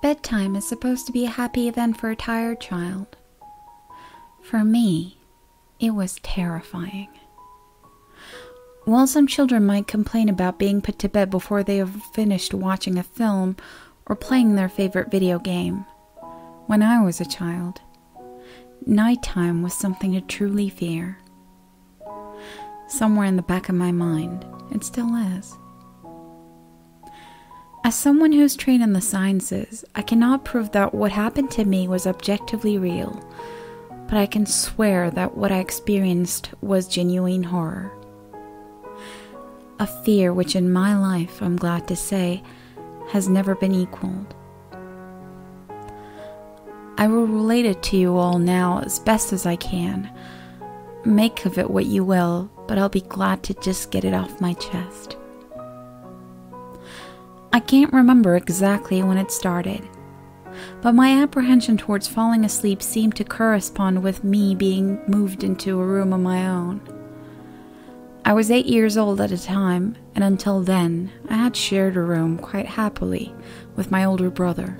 Bedtime is supposed to be a happy event for a tired child. For me, it was terrifying. While some children might complain about being put to bed before they have finished watching a film or playing their favorite video game, when I was a child, nighttime was something to truly fear. Somewhere in the back of my mind, it still is. As someone who's trained in the sciences, I cannot prove that what happened to me was objectively real, but I can swear that what I experienced was genuine horror. A fear which in my life, I'm glad to say, has never been equaled. I will relate it to you all now as best as I can. Make of it what you will, but I'll be glad to just get it off my chest. I can't remember exactly when it started, but my apprehension towards falling asleep seemed to correspond with me being moved into a room of my own. I was 8 years old at the time, and until then, I had shared a room quite happily with my older brother.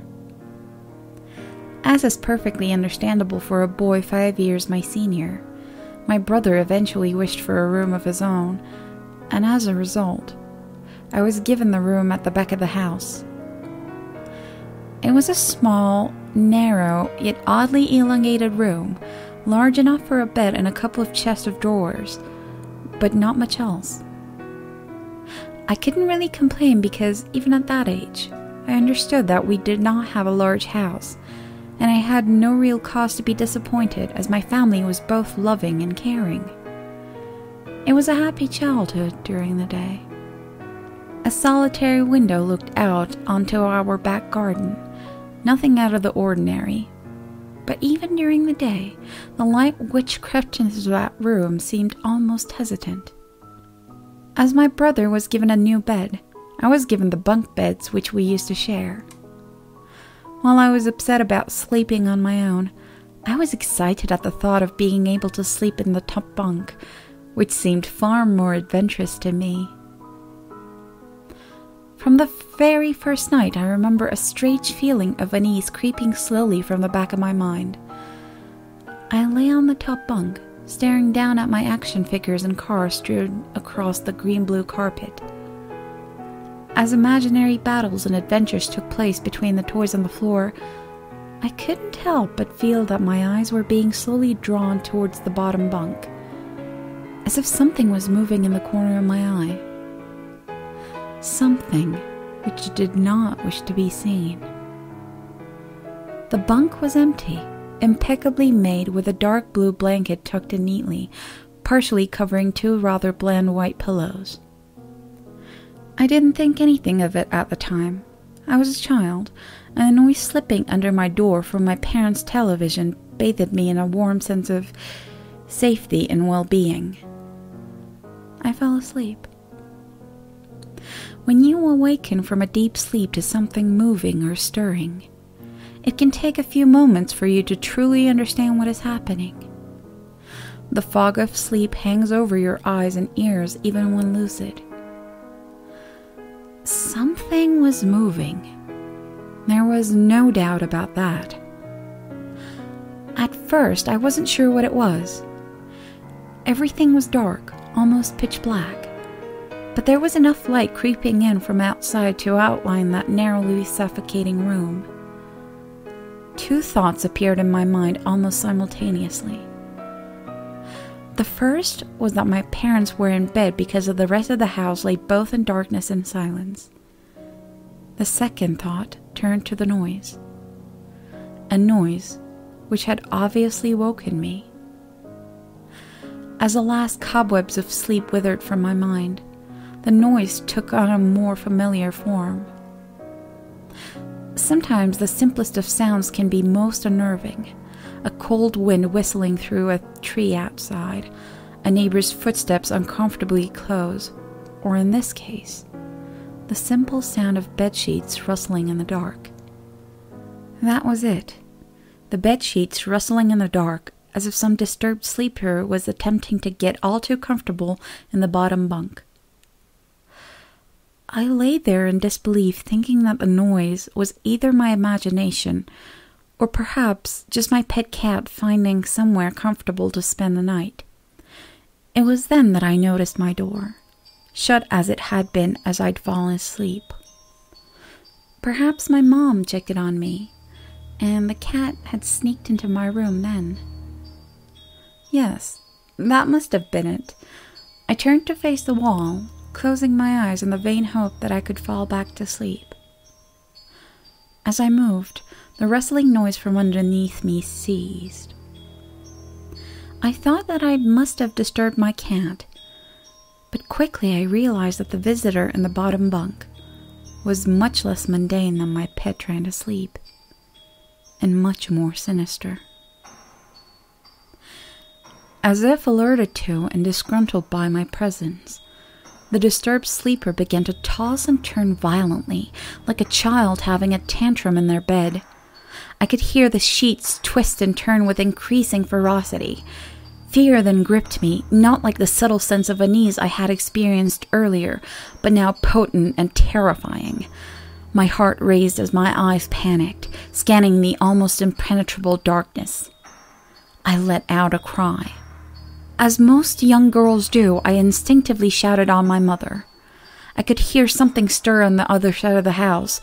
As is perfectly understandable for a boy 5 years my senior, my brother eventually wished for a room of his own, and as a result, I was given the room at the back of the house. It was a small, narrow, yet oddly elongated room, large enough for a bed and a couple of chests of drawers, but not much else. I couldn't really complain because even at that age, I understood that we did not have a large house, and I had no real cause to be disappointed as my family was both loving and caring. It was a happy childhood during the day. A solitary window looked out onto our back garden, nothing out of the ordinary. But even during the day, the light which crept into that room seemed almost hesitant. As my brother was given a new bed, I was given the bunk beds which we used to share. While I was upset about sleeping on my own, I was excited at the thought of being able to sleep in the top bunk, which seemed far more adventurous to me. From the very first night, I remember a strange feeling of unease creeping slowly from the back of my mind. I lay on the top bunk, staring down at my action figures and cars strewn across the green-blue carpet. As imaginary battles and adventures took place between the toys on the floor, I couldn't help but feel that my eyes were being slowly drawn towards the bottom bunk, as if something was moving in the corner of my eye. Something which did not wish to be seen. The bunk was empty, impeccably made with a dark blue blanket tucked in neatly, partially covering two rather bland white pillows. I didn't think anything of it at the time. I was a child, and the noise slipping under my door from my parents' television bathed me in a warm sense of safety and well-being. I fell asleep. When you awaken from a deep sleep to something moving or stirring, it can take a few moments for you to truly understand what is happening. The fog of sleep hangs over your eyes and ears even when lucid. Something was moving. There was no doubt about that. At first, I wasn't sure what it was. Everything was dark, almost pitch black. But there was enough light creeping in from outside to outline that narrowly suffocating room. Two thoughts appeared in my mind almost simultaneously. The first was that my parents were in bed because of the rest of the house lay both in darkness and silence. The second thought turned to the noise. A noise which had obviously woken me. As the last cobwebs of sleep withered from my mind, the noise took on a more familiar form. Sometimes the simplest of sounds can be most unnerving. A cold wind whistling through a tree outside, a neighbor's footsteps uncomfortably close, or in this case, the simple sound of bedsheets rustling in the dark. That was it. The bedsheets rustling in the dark, as if some disturbed sleeper was attempting to get all too comfortable in the bottom bunk. I lay there in disbelief, thinking that the noise was either my imagination or perhaps just my pet cat finding somewhere comfortable to spend the night. It was then that I noticed my door, shut as it had been as I'd fallen asleep. Perhaps my mom checked it on me, and the cat had sneaked into my room then. Yes, that must have been it. I turned to face the wall, closing my eyes in the vain hope that I could fall back to sleep. As I moved, the rustling noise from underneath me ceased. I thought that I must have disturbed my cat, but quickly I realized that the visitor in the bottom bunk was much less mundane than my pet trying to sleep, and much more sinister. As if alerted to and disgruntled by my presence, the disturbed sleeper began to toss and turn violently, like a child having a tantrum in their bed. I could hear the sheets twist and turn with increasing ferocity. Fear then gripped me, not like the subtle sense of unease I had experienced earlier, but now potent and terrifying. My heart raised as my eyes panicked, scanning the almost impenetrable darkness. I let out a cry. As most young girls do, I instinctively shouted on my mother. I could hear something stir on the other side of the house,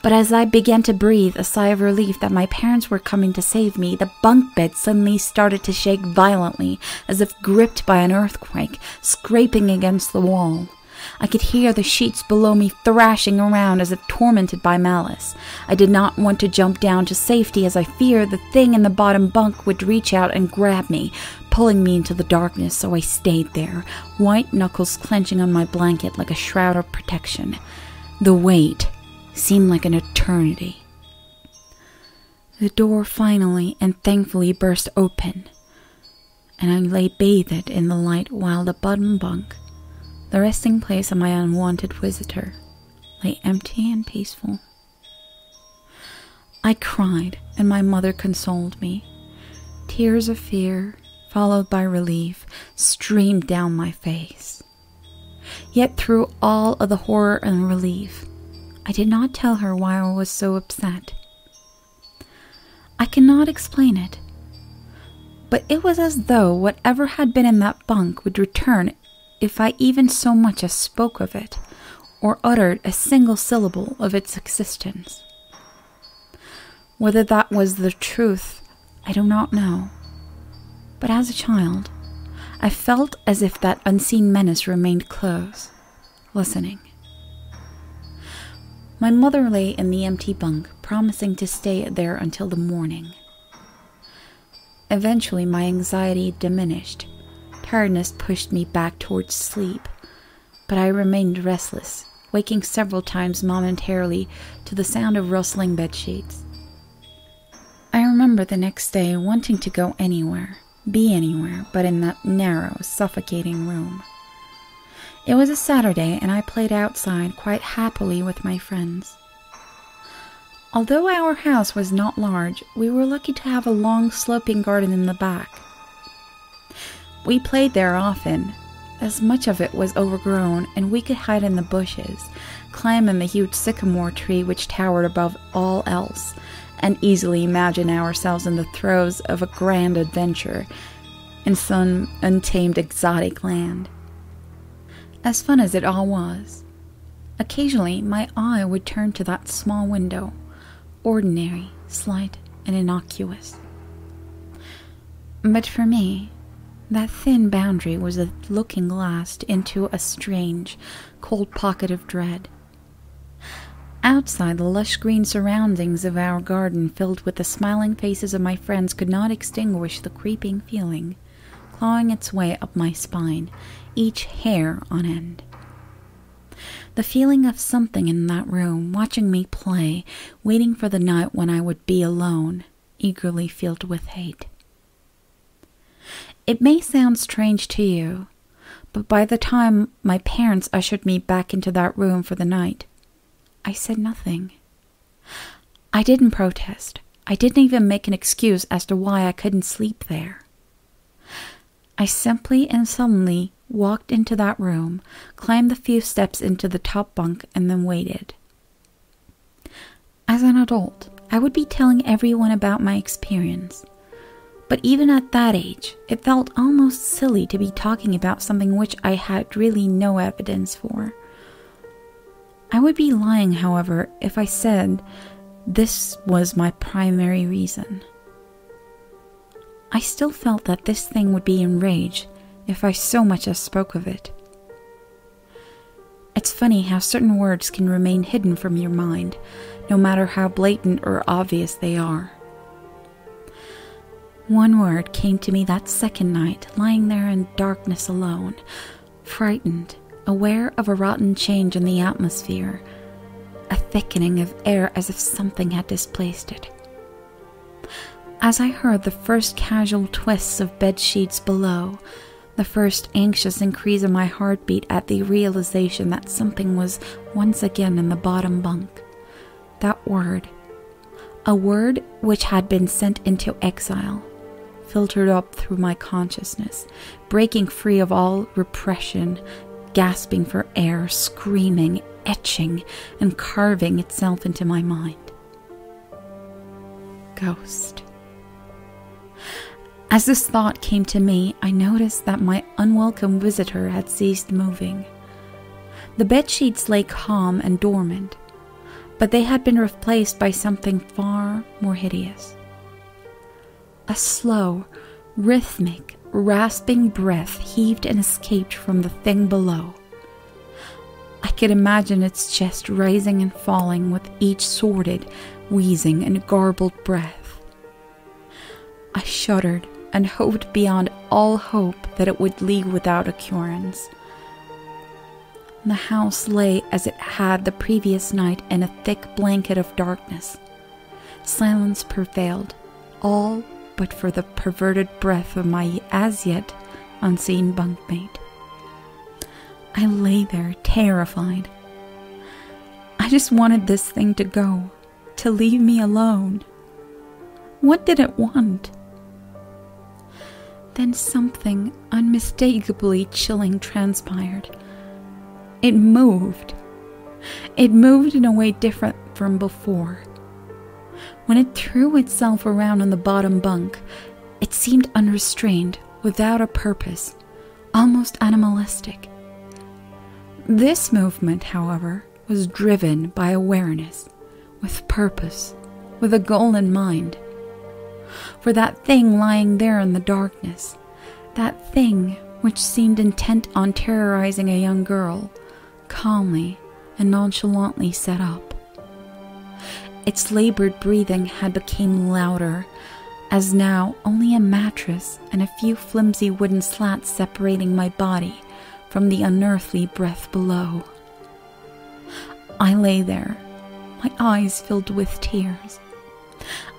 but as I began to breathe a sigh of relief that my parents were coming to save me, the bunk bed suddenly started to shake violently, as if gripped by an earthquake, scraping against the wall. I could hear the sheets below me thrashing around as if tormented by malice. I did not want to jump down to safety as I feared the thing in the bottom bunk would reach out and grab me, pulling me into the darkness, so I stayed there, white knuckles clenching on my blanket like a shroud of protection. The wait seemed like an eternity. The door finally and thankfully burst open, and I lay bathed in the light while the bottom bunk, the resting place of my unwanted visitor, lay empty and peaceful. I cried, and my mother consoled me. Tears of fear, followed by relief, streamed down my face. Yet through all of the horror and relief, I did not tell her why I was so upset. I cannot explain it, but it was as though whatever had been in that bunk would return if I even so much as spoke of it, or uttered a single syllable of its existence. Whether that was the truth, I do not know, but as a child, I felt as if that unseen menace remained close, listening. My mother lay in the empty bunk, promising to stay there until the morning. Eventually, my anxiety diminished. Tiredness pushed me back towards sleep, but I remained restless, waking several times momentarily to the sound of rustling bedsheets. I remember the next day wanting to go anywhere, be anywhere but in that narrow, suffocating room. It was a Saturday, and I played outside quite happily with my friends. Although our house was not large, we were lucky to have a long, sloping garden in the back. We played there often, as much of it was overgrown, and we could hide in the bushes, climb in the huge sycamore tree which towered above all else, and easily imagine ourselves in the throes of a grand adventure in some untamed exotic land. As fun as it all was, occasionally my eye would turn to that small window, ordinary, slight, and innocuous. But for me, that thin boundary was a looking glass into a strange, cold pocket of dread. Outside, the lush green surroundings of our garden filled with the smiling faces of my friends could not extinguish the creeping feeling, clawing its way up my spine, each hair on end. The feeling of something in that room, watching me play, waiting for the night when I would be alone, eagerly filled with hate. It may sound strange to you, but by the time my parents ushered me back into that room for the night, I said nothing. I didn't protest. I didn't even make an excuse as to why I couldn't sleep there. I simply and sullenly walked into that room, climbed the few steps into the top bunk, and then waited. As an adult, I would be telling everyone about my experience. But even at that age, it felt almost silly to be talking about something which I had really no evidence for. I would be lying, however, if I said this was my primary reason. I still felt that this thing would be enraged if I so much as spoke of it. It's funny how certain words can remain hidden from your mind, no matter how blatant or obvious they are. One word came to me that second night, lying there in darkness alone, frightened, aware of a rotten change in the atmosphere, a thickening of air as if something had displaced it. As I heard the first casual twists of bed sheets below, the first anxious increase of my heartbeat at the realization that something was once again in the bottom bunk, that word, a word which had been sent into exile, filtered up through my consciousness, breaking free of all repression, gasping for air, screaming, etching, and carving itself into my mind. Ghost. As this thought came to me, I noticed that my unwelcome visitor had ceased moving. The bedsheets lay calm and dormant, but they had been replaced by something far more hideous. A slow, rhythmic, rasping breath heaved and escaped from the thing below. I could imagine its chest rising and falling with each sordid, wheezing, and garbled breath. I shuddered and hoped beyond all hope that it would leave without occurrence. The house lay as it had the previous night in a thick blanket of darkness. Silence prevailed, all but for the perverted breath of my as-yet unseen bunkmate. I lay there, terrified. I just wanted this thing to go, to leave me alone. What did it want? Then something unmistakably chilling transpired. It moved. It moved in a way different from before. When it threw itself around on the bottom bunk, it seemed unrestrained, without a purpose, almost animalistic. This movement, however, was driven by awareness, with purpose, with a goal in mind. For that thing lying there in the darkness, that thing which seemed intent on terrorizing a young girl, calmly and nonchalantly set up. Its labored breathing had become louder, as now only a mattress and a few flimsy wooden slats separating my body from the unearthly breath below. I lay there, my eyes filled with tears.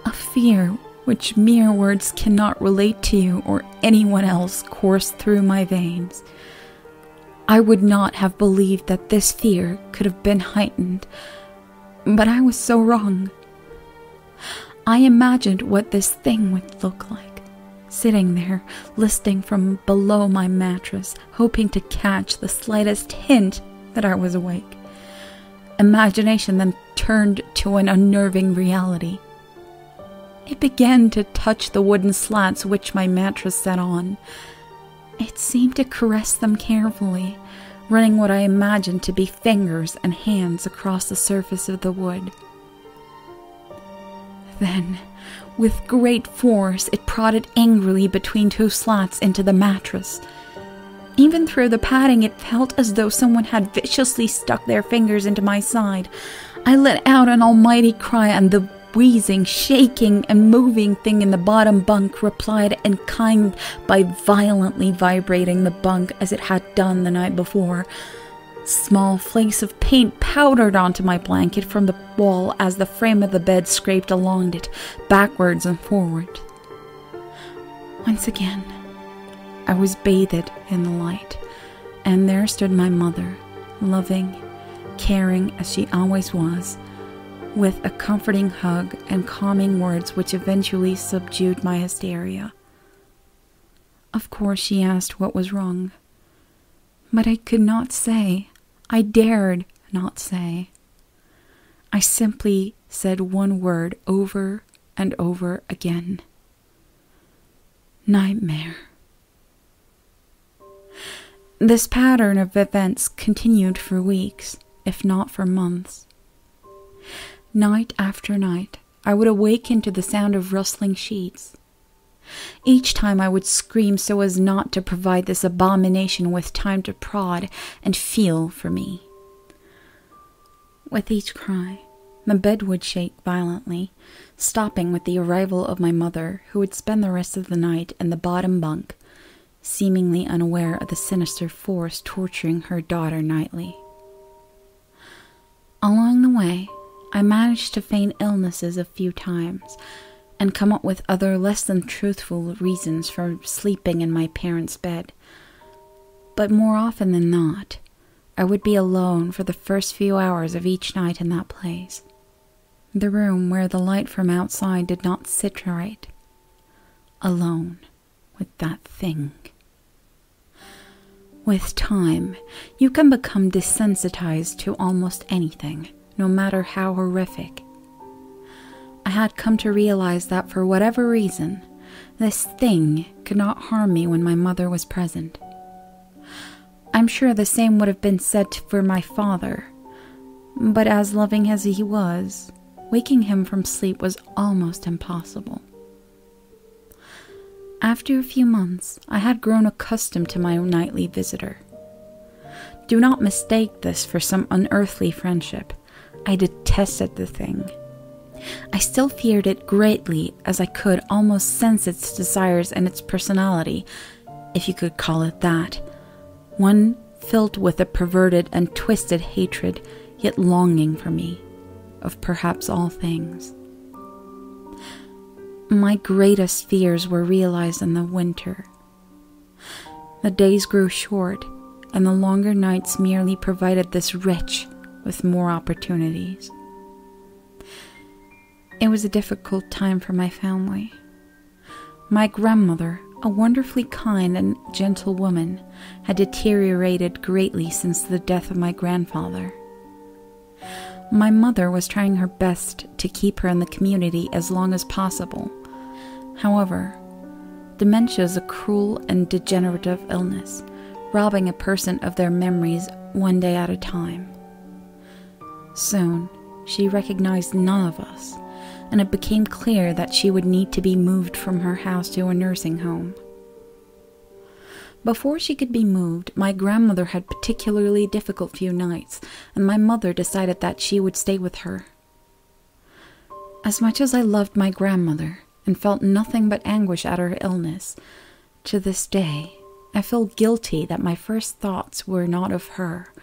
A fear which mere words cannot relate to or anyone else coursed through my veins. I would not have believed that this fear could have been heightened, but I was so wrong. I imagined what this thing would look like, sitting there, listening from below my mattress, hoping to catch the slightest hint that I was awake. Imagination then turned to an unnerving reality. It began to touch the wooden slats which my mattress sat on. It seemed to caress them carefully, running what I imagined to be fingers and hands across the surface of the wood. Then, with great force, it prodded angrily between two slats into the mattress. Even through the padding, it felt as though someone had viciously stuck their fingers into my side. I let out an almighty cry, and the wheezing, shaking, and moving thing in the bottom bunk replied in kind by violently vibrating the bunk as it had done the night before. Small flakes of paint powdered onto my blanket from the wall as the frame of the bed scraped along it, backwards and forward. Once again, I was bathed in the light, and there stood my mother, loving, caring as she always was, with a comforting hug and calming words which eventually subdued my hysteria. Of course, she asked what was wrong. But I could not say. I dared not say. I simply said one word over and over again. Nightmare. This pattern of events continued for weeks, if not for months. Night after night, I would awaken to the sound of rustling sheets. Each time I would scream so as not to provide this abomination with time to prod and feel for me. With each cry, the bed would shake violently, stopping with the arrival of my mother, who would spend the rest of the night in the bottom bunk, seemingly unaware of the sinister force torturing her daughter nightly. Along the way, I managed to feign illnesses a few times, and come up with other less than truthful reasons for sleeping in my parents' bed. But more often than not, I would be alone for the first few hours of each night in that place, the room where the light from outside did not sit right, alone with that thing. With time, you can become desensitized to almost anything, no matter how horrific. I had come to realize that for whatever reason, this thing could not harm me when my mother was present. I'm sure the same would have been said for my father, but as loving as he was, waking him from sleep was almost impossible. After a few months, I had grown accustomed to my nightly visitor. Do not mistake this for some unearthly friendship. I detested the thing. I still feared it greatly, as I could almost sense its desires and its personality, if you could call it that, one filled with a perverted and twisted hatred, yet longing for me, of perhaps all things. My greatest fears were realized in the winter. The days grew short, and the longer nights merely provided this wretch with more opportunities. It was a difficult time for my family. My grandmother, a wonderfully kind and gentle woman, had deteriorated greatly since the death of my grandfather. My mother was trying her best to keep her in the community as long as possible. However, dementia is a cruel and degenerative illness, robbing a person of their memories one day at a time. Soon, she recognized none of us, and it became clear that she would need to be moved from her house to a nursing home. Before she could be moved, my grandmother had particularly difficult few nights, and my mother decided that she would stay with her. As much as I loved my grandmother and felt nothing but anguish at her illness, to this day I feel guilty that my first thoughts were not of her,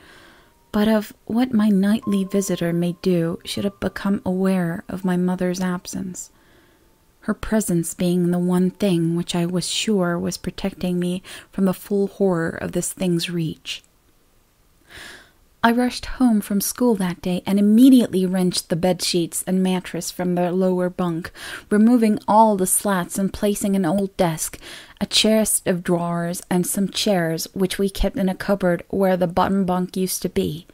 but of what my nightly visitor may do should have become aware of my mother's absence, her presence being the one thing which I was sure was protecting me from the full horror of this thing's reach. I rushed home from school that day and immediately wrenched the bedsheets and mattress from the lower bunk, removing all the slats and placing an old desk, a chest of drawers, and some chairs which we kept in a cupboard where the bottom bunk used to be.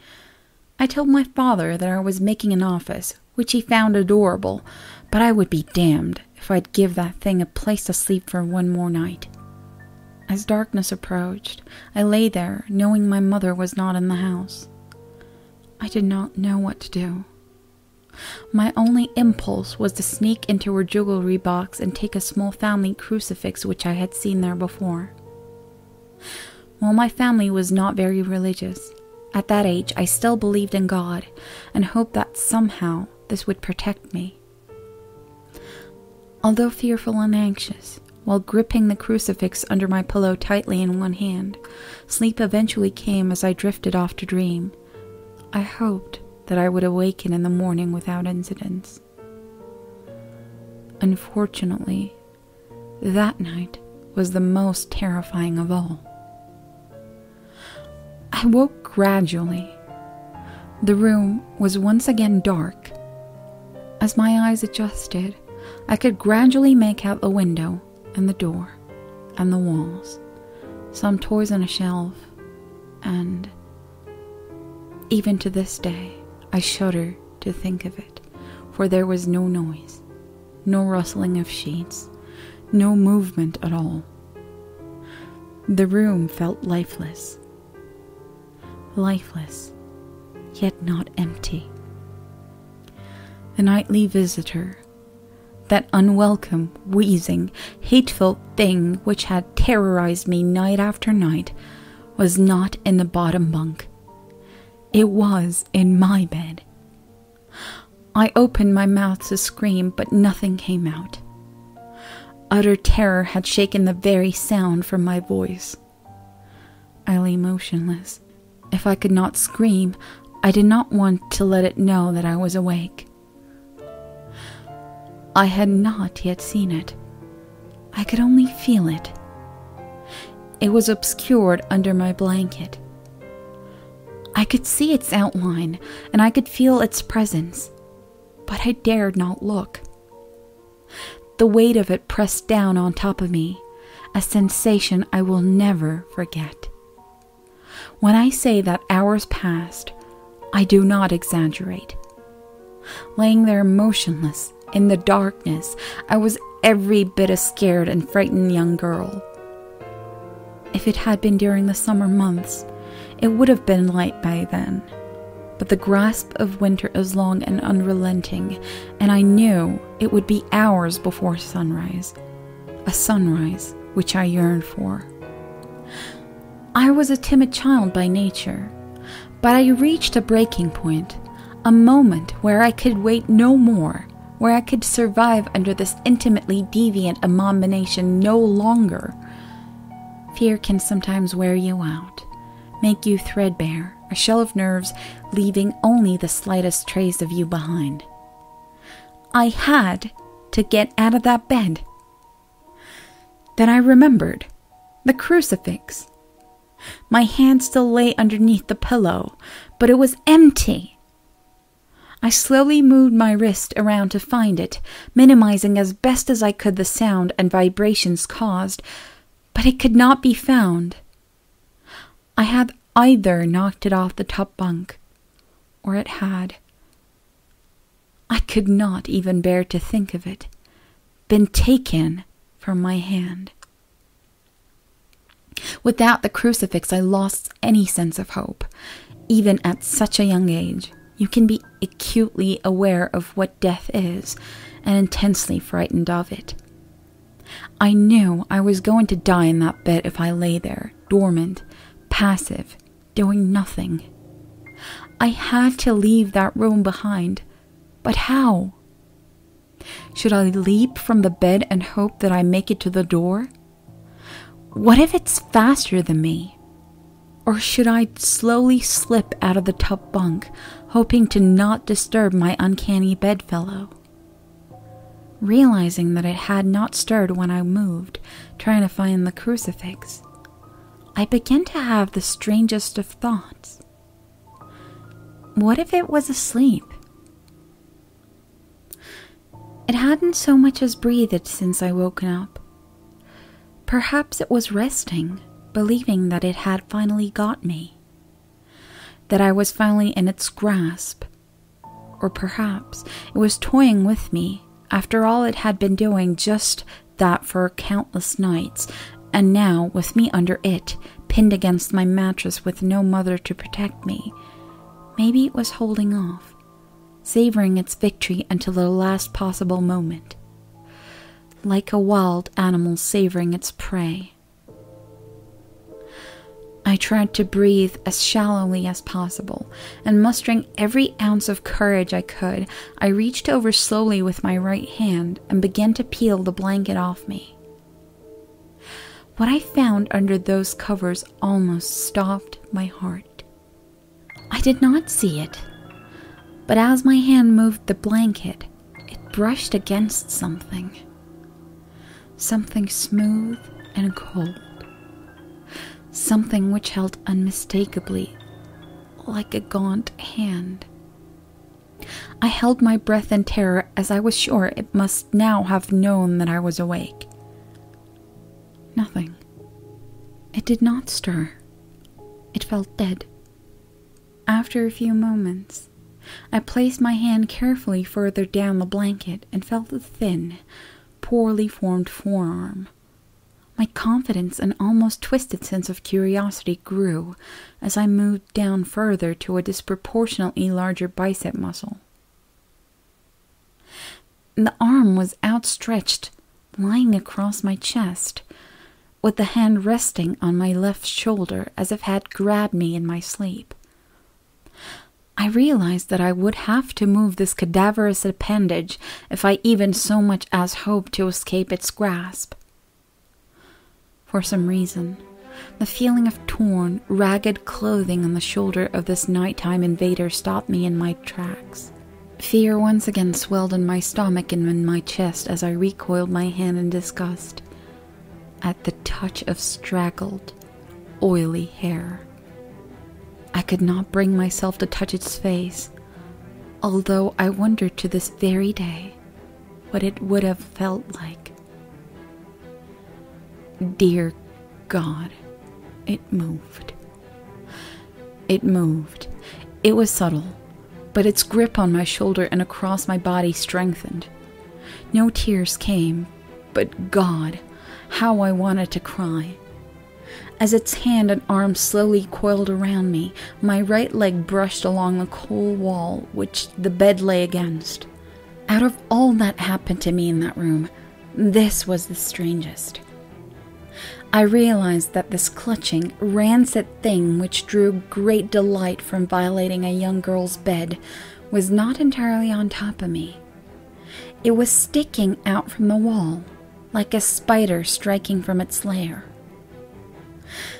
I told my father that I was making an office, which he found adorable, but I would be damned if I'd give that thing a place to sleep for one more night. As darkness approached, I lay there, knowing my mother was not in the house. I did not know what to do. My only impulse was to sneak into her jewelry box and take a small family crucifix which I had seen there before. While my family was not very religious, at that age I still believed in God and hoped that somehow this would protect me. Although fearful and anxious, while gripping the crucifix under my pillow tightly in one hand, sleep eventually came as I drifted off to dream. I hoped that I would awaken in the morning without incidents. Unfortunately, that night was the most terrifying of all. I woke gradually. The room was once again dark. As my eyes adjusted, I could gradually make out the window and the door and the walls, some toys on a shelf, and even to this day, I shudder to think of it, for there was no noise, no rustling of sheets, no movement at all. The room felt lifeless, yet not empty. The nightly visitor, that unwelcome, wheezing, hateful thing which had terrorized me night after night, was not in the bottom bunk. It was in my bed. I opened my mouth to scream, but nothing came out. Utter terror had shaken the very sound from my voice. I lay motionless. If I could not scream, I did not want to let it know that I was awake. I had not yet seen it. I could only feel it. It was obscured under my blanket. I could see its outline, and I could feel its presence, but I dared not look. The weight of it pressed down on top of me, a sensation I will never forget. When I say that hours passed, I do not exaggerate. Laying there motionless, in the darkness, I was every bit a scared and frightened young girl. If it had been during the summer months, it would have been light by then. But the grasp of winter is long and unrelenting, and I knew it would be hours before sunrise. A sunrise which I yearned for. I was a timid child by nature, but I reached a breaking point, a moment where I could wait no more, where I could survive under this intimately deviant abomination no longer. Fear can sometimes wear you out, make you threadbare, a shell of nerves, leaving only the slightest trace of you behind. I had to get out of that bed. Then I remembered the crucifix. My hand still lay underneath the pillow, but it was empty. I slowly moved my wrist around to find it, minimizing as best as I could the sound and vibrations caused, but it could not be found. I had either knocked it off the top bunk, or it had, I could not even bear to think of it, been taken from my hand. Without the crucifix, I lost any sense of hope. Even at such a young age, you can be acutely aware of what death is, and intensely frightened of it. I knew I was going to die in that bed if I lay there, dormant, passive, doing nothing. I had to leave that room behind, but how? Should I leap from the bed and hope that I make it to the door? What if it's faster than me? Or should I slowly slip out of the top bunk, hoping to not disturb my uncanny bedfellow? Realizing that it had not stirred when I moved, trying to find the crucifix, I began to have the strangest of thoughts. What if it was asleep? It hadn't so much as breathed since I woken up. Perhaps it was resting, believing that it had finally got me, that I was finally in its grasp. Or perhaps it was toying with me. After all, it had been doing just that for countless nights, and now, with me under it, pinned against my mattress with no mother to protect me, maybe it was holding off, savoring its victory until the last possible moment, like a wild animal savoring its prey. I tried to breathe as shallowly as possible, and mustering every ounce of courage I could, I reached over slowly with my right hand and began to peel the blanket off me. What I found under those covers almost stopped my heart. I did not see it, but as my hand moved the blanket, it brushed against something. Something smooth and cold. Something which held unmistakably like a gaunt hand. I held my breath in terror, as I was sure it must now have known that I was awake. Nothing. It did not stir. It felt dead. After a few moments, I placed my hand carefully further down the blanket and felt a thin, poorly formed forearm. My confidence and almost twisted sense of curiosity grew as I moved down further to a disproportionately larger bicep muscle. The arm was outstretched, lying across my chest, with the hand resting on my left shoulder as if it had grabbed me in my sleep. I realized that I would have to move this cadaverous appendage if I even so much as hoped to escape its grasp. For some reason, the feeling of torn, ragged clothing on the shoulder of this nighttime invader stopped me in my tracks. Fear once again swelled in my stomach and in my chest as I recoiled my hand in disgust at the touch of straggled, oily hair. I could not bring myself to touch its face, although I wondered to this very day what it would have felt like. Dear God, it moved. It moved. It was subtle, but its grip on my shoulder and across my body strengthened. No tears came, but God, how I wanted to cry. As its hand and arm slowly coiled around me, my right leg brushed along the cold wall which the bed lay against. Out of all that happened to me in that room, this was the strangest. I realized that this clutching, rancid thing which drew great delight from violating a young girl's bed was not entirely on top of me. It was sticking out from the wall, like a spider striking from its lair.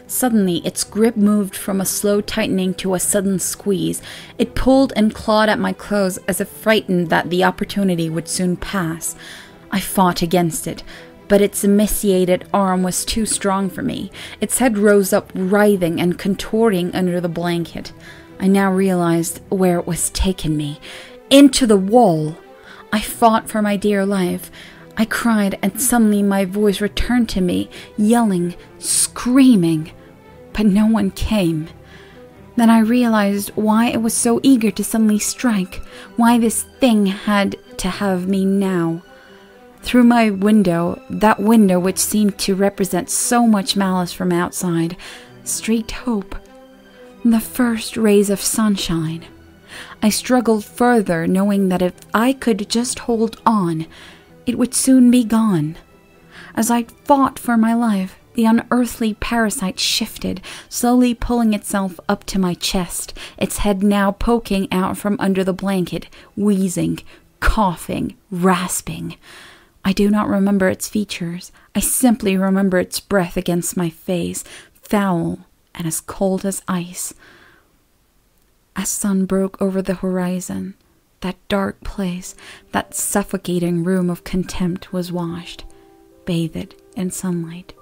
Suddenly, its grip moved from a slow tightening to a sudden squeeze. It pulled and clawed at my clothes as if frightened that the opportunity would soon pass. I fought against it, but its emaciated arm was too strong for me. Its head rose up, writhing and contorting under the blanket. I now realized where it was taking me. Into the wall! I fought for my dear life. I cried, and suddenly my voice returned to me, yelling, screaming, but no one came. Then I realized why it was so eager to suddenly strike, why this thing had to have me now. Through my window, that window which seemed to represent so much malice from outside, streaked hope, the first rays of sunshine. I struggled further, knowing that if I could just hold on, it would soon be gone. As I fought for my life, the unearthly parasite shifted, slowly pulling itself up to my chest, its head now poking out from under the blanket, wheezing, coughing, rasping. I do not remember its features. I simply remember its breath against my face, foul and as cold as ice. As sun broke over the horizon, that dark place, that suffocating room of contempt was washed, bathed in sunlight.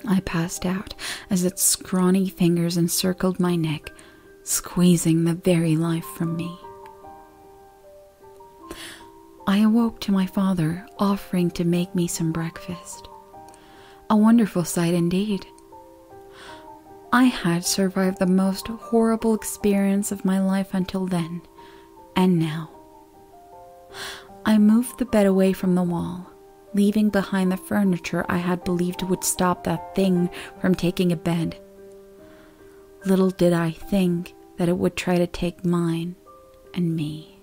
I passed out as its scrawny fingers encircled my neck, squeezing the very life from me. I awoke to my father offering to make me some breakfast. A wonderful sight indeed. I had survived the most horrible experience of my life until then, and now. I moved the bed away from the wall, leaving behind the furniture I had believed would stop that thing from taking a bed. Little did I think that it would try to take mine and me.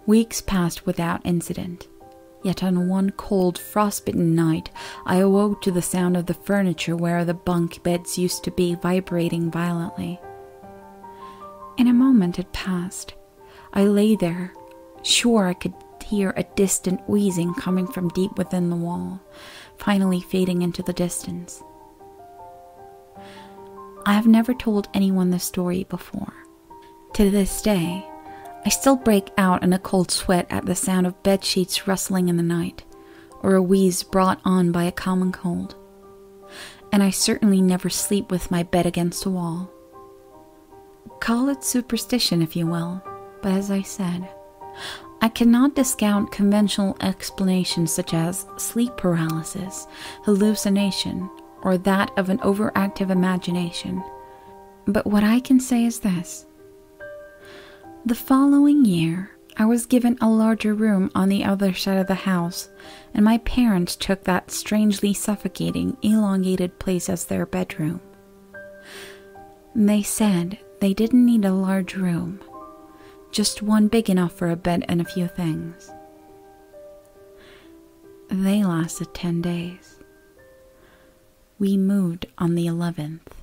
Weeks passed without incident. Yet on one cold, frostbitten night, I awoke to the sound of the furniture where the bunk beds used to be vibrating violently. In a moment it passed. I lay there, sure I could hear a distant wheezing coming from deep within the wall, finally fading into the distance. I have never told anyone this story before. To this day, I still break out in a cold sweat at the sound of bedsheets rustling in the night, or a wheeze brought on by a common cold. And I certainly never sleep with my bed against a wall. Call it superstition if you will, but as I said, I cannot discount conventional explanations such as sleep paralysis, hallucination, or that of an overactive imagination, but what I can say is this. The following year, I was given a larger room on the other side of the house, and my parents took that strangely suffocating, elongated place as their bedroom. They said they didn't need a large room, just one big enough for a bed and a few things. They lasted 10 days. We moved on the 11th.